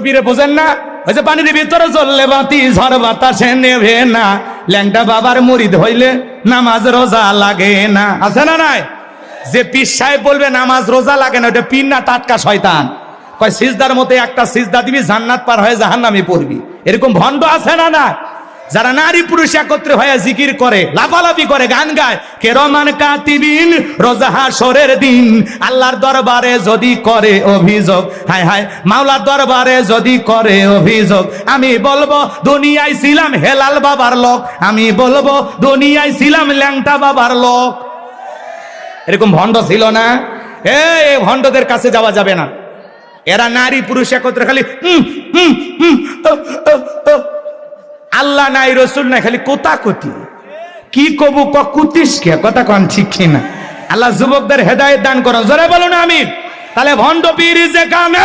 পীরে বোঝেন না? ওই যে পানির ভিতরে চললে বাতি ঝড় বাতাসে নেবে না, ল্যাংটা বাবার মুরিদ হইলে নামাজ রোজা লাগে না। আছে না নাই? যে পীর সাহেব বলবে নামাজ রোজা লাগে না, ওটা পীর না টাটকা শয়তান। কয় সিজদার মতো একটা সিজদা দিবি জান্নাত পার হয়ে জাহান্নামে পড়বি। এরকম ভণ্ড আছে না না? যারা নারী পুরুষ একত্রে হয়ে জিকির করে, লাফালাফি করে, গান গায়, কেরমান কাতিবিন রোজা হাসরের দিন আল্লাহর দরবারে যদি করে অভিযোগ, হায় হায় মাওলার দরবারে যদি করে অভিযোগ, আমি বলবো দুনিয়ায় ছিলাম হেলাল বাবার লোক, আমি বলবো দুনিয়ায় ছিলাম ল্যাংটা বাবার লোক। এরকম ভণ্ড ছিল না? এই ভণ্ডদের কাছে যাওয়া যাবে না। এরা নারী পুরুষ একত্রে খালি আল্লাহ নাই রসুল নাই, খালি কোতাকুতি। কি কবু কুতিস কে কথা কন ঠিক কিনা? আল্লাহ যুবকদের হেদায়েত দান করো, জোরে বলুন আমিন। তাহলে ভণ্ড পীর যেখানে